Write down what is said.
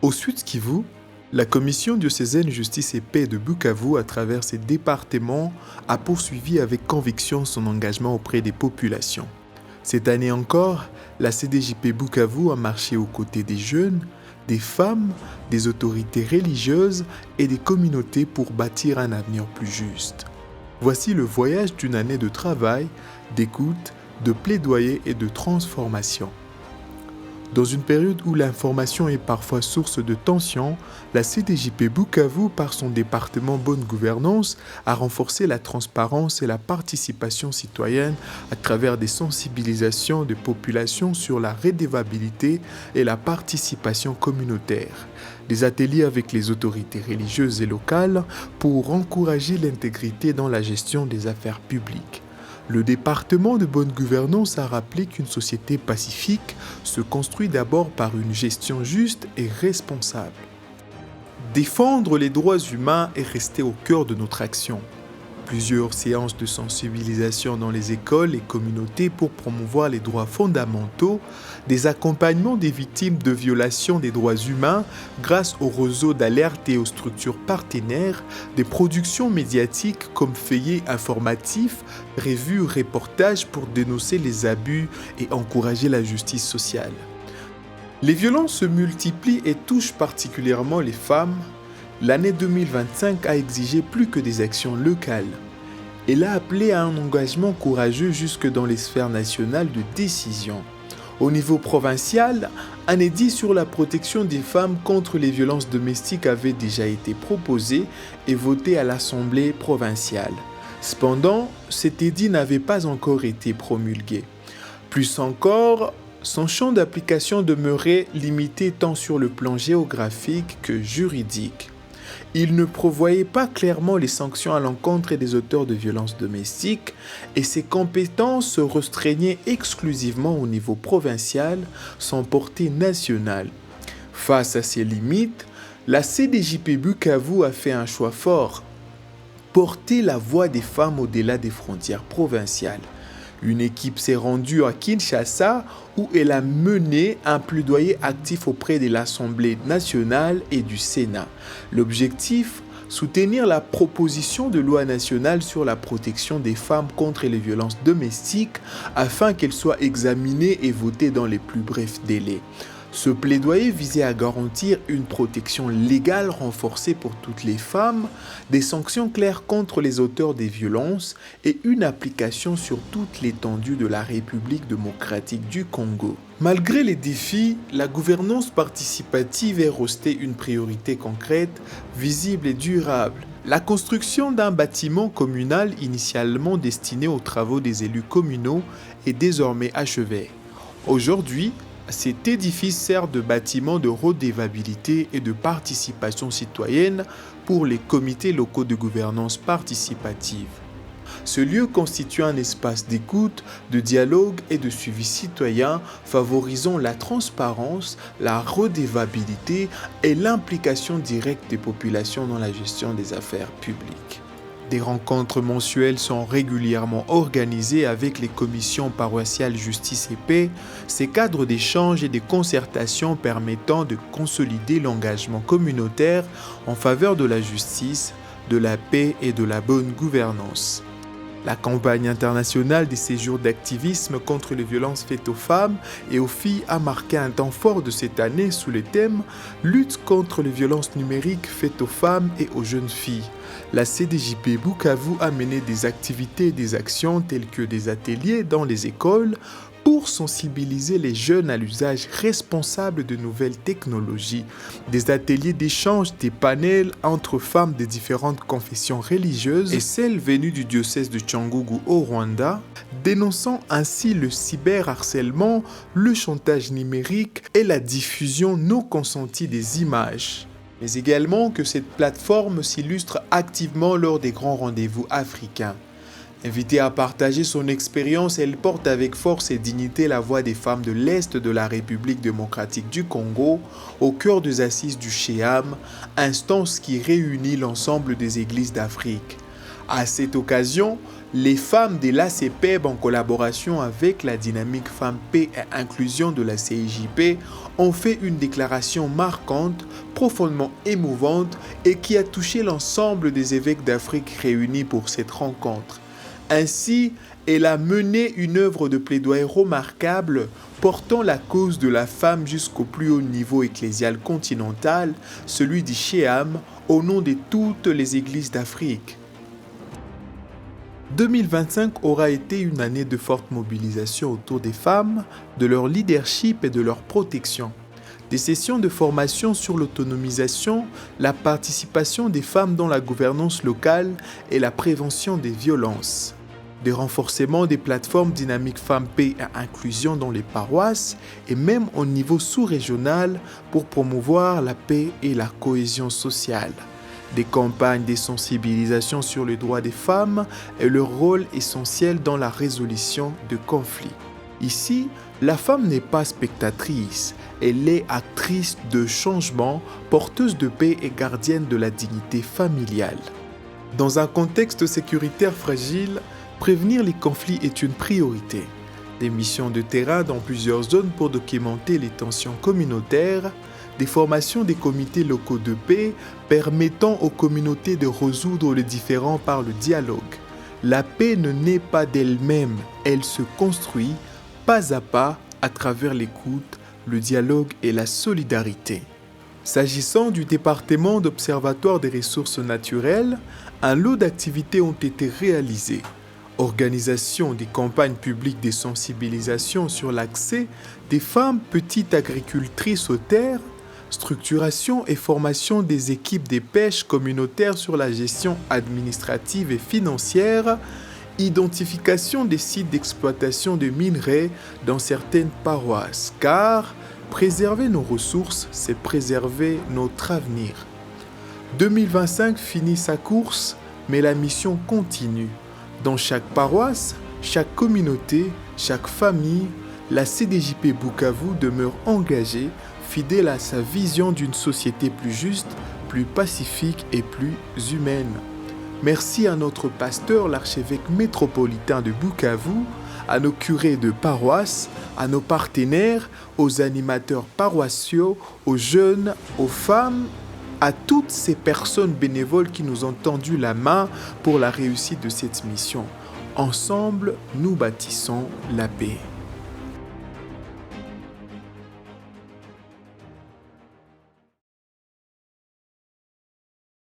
Au Sud Kivu, la Commission diocésaine Justice et Paix de Bukavu, à travers ses départements, a poursuivi avec conviction son engagement auprès des populations. Cette année encore, la CDJP Bukavu a marché aux côtés des jeunes, des femmes, des autorités religieuses et des communautés pour bâtir un avenir plus juste. Voici le voyage d'une année de travail, d'écoute, de plaidoyer et de transformation. Dans une période où l'information est parfois source de tension, la CDJP Bukavu, par son département Bonne Gouvernance, a renforcé la transparence et la participation citoyenne à travers des sensibilisations de populations sur la redevabilité et la participation communautaire. Des ateliers avec les autorités religieuses et locales pour encourager l'intégrité dans la gestion des affaires publiques. Le département de bonne gouvernance a rappelé qu'une société pacifique se construit d'abord par une gestion juste et responsable. Défendre les droits humains est resté au cœur de notre action. Plusieurs séances de sensibilisation dans les écoles et communautés pour promouvoir les droits fondamentaux, des accompagnements des victimes de violations des droits humains grâce au réseau d'alerte et aux structures partenaires, des productions médiatiques comme feuillets informatifs, revues, reportages pour dénoncer les abus et encourager la justice sociale. Les violences se multiplient et touchent particulièrement les femmes. L'année 2025 a exigé plus que des actions locales. Elle a appelé à un engagement courageux jusque dans les sphères nationales de décision. Au niveau provincial, un édit sur la protection des femmes contre les violences domestiques avait déjà été proposé et voté à l'Assemblée provinciale. Cependant, cet édit n'avait pas encore été promulgué. Plus encore, son champ d'application demeurait limité tant sur le plan géographique que juridique. Il ne prévoyait pas clairement les sanctions à l'encontre des auteurs de violences domestiques et ses compétences se restreignaient exclusivement au niveau provincial sans portée nationale. Face à ces limites, la CDJP Bukavu a fait un choix fort: porter la voix des femmes au-delà des frontières provinciales. Une équipe s'est rendue à Kinshasa où elle a mené un plaidoyer actif auprès de l'Assemblée nationale et du Sénat. L'objectif, soutenir la proposition de loi nationale sur la protection des femmes contre les violences domestiques afin qu'elle soit examinée et votée dans les plus brefs délais. Ce plaidoyer visait à garantir une protection légale renforcée pour toutes les femmes, des sanctions claires contre les auteurs des violences et une application sur toute l'étendue de la République démocratique du Congo. Malgré les défis, la gouvernance participative est restée une priorité concrète, visible et durable. La construction d'un bâtiment communal initialement destiné aux travaux des élus communaux est désormais achevée. Aujourd'hui, cet édifice sert de bâtiment de redevabilité et de participation citoyenne pour les comités locaux de gouvernance participative. Ce lieu constitue un espace d'écoute, de dialogue et de suivi citoyen favorisant la transparence, la redevabilité et l'implication directe des populations dans la gestion des affaires publiques. Des rencontres mensuelles sont régulièrement organisées avec les commissions paroissiales Justice et Paix, ces cadres d'échange et de concertation permettant de consolider l'engagement communautaire en faveur de la justice, de la paix et de la bonne gouvernance. La campagne internationale des séjours d'activisme contre les violences faites aux femmes et aux filles a marqué un temps fort de cette année sous le thème « Lutte contre les violences numériques faites aux femmes et aux jeunes filles ». La CDJP Bukavu a mené des activités et des actions telles que des ateliers dans les écoles pour sensibiliser les jeunes à l'usage responsable de nouvelles technologies, des ateliers d'échange, des panels entre femmes de différentes confessions religieuses et celles venues du diocèse de Cyangugu au Rwanda, dénonçant ainsi le cyberharcèlement, le chantage numérique et la diffusion non consentie des images. Mais également que cette plateforme s'illustre activement lors des grands rendez-vous africains. Invitée à partager son expérience, elle porte avec force et dignité la voix des femmes de l'Est de la République démocratique du Congo, au cœur des assises du Shéam, instance qui réunit l'ensemble des églises d'Afrique. À cette occasion, les femmes de l'ACPEB, en collaboration avec la dynamique Femmes, Paix et Inclusion de la CIJP, ont fait une déclaration marquante, profondément émouvante et qui a touché l'ensemble des évêques d'Afrique réunis pour cette rencontre. Ainsi, elle a mené une œuvre de plaidoyer remarquable portant la cause de la femme jusqu'au plus haut niveau ecclésial continental, celui du Shéam, au nom de toutes les églises d'Afrique. 2025 aura été une année de forte mobilisation autour des femmes, de leur leadership et de leur protection. Des sessions de formation sur l'autonomisation, la participation des femmes dans la gouvernance locale et la prévention des violences. Des renforcements des plateformes dynamiques Femmes, Paix et Inclusion dans les paroisses et même au niveau sous-régional pour promouvoir la paix et la cohésion sociale. Des campagnes de sensibilisation sur les droits des femmes et leur rôle essentiel dans la résolution de conflits. Ici, la femme n'est pas spectatrice, elle est actrice de changement, porteuse de paix et gardienne de la dignité familiale. Dans un contexte sécuritaire fragile, prévenir les conflits est une priorité. Des missions de terrain dans plusieurs zones pour documenter les tensions communautaires, des formations des comités locaux de paix permettant aux communautés de résoudre les différends par le dialogue. La paix ne naît pas d'elle-même, elle se construit pas à pas à travers l'écoute, le dialogue et la solidarité. S'agissant du département d'observatoire des ressources naturelles, un lot d'activités ont été réalisées. Organisation des campagnes publiques de sensibilisation sur l'accès des femmes petites agricultrices aux terres, structuration et formation des équipes des pêches communautaires sur la gestion administrative et financière, identification des sites d'exploitation de minerais dans certaines paroisses, car préserver nos ressources, c'est préserver notre avenir. 2025 finit sa course, mais la mission continue. Dans chaque paroisse, chaque communauté, chaque famille, la CDJP Bukavu demeure engagée, fidèle à sa vision d'une société plus juste, plus pacifique et plus humaine. Merci à notre pasteur, l'archevêque métropolitain de Bukavu, à nos curés de paroisse, à nos partenaires, aux animateurs paroissiaux, aux jeunes, aux femmes, à toutes ces personnes bénévoles qui nous ont tendu la main pour la réussite de cette mission. Ensemble, nous bâtissons la paix.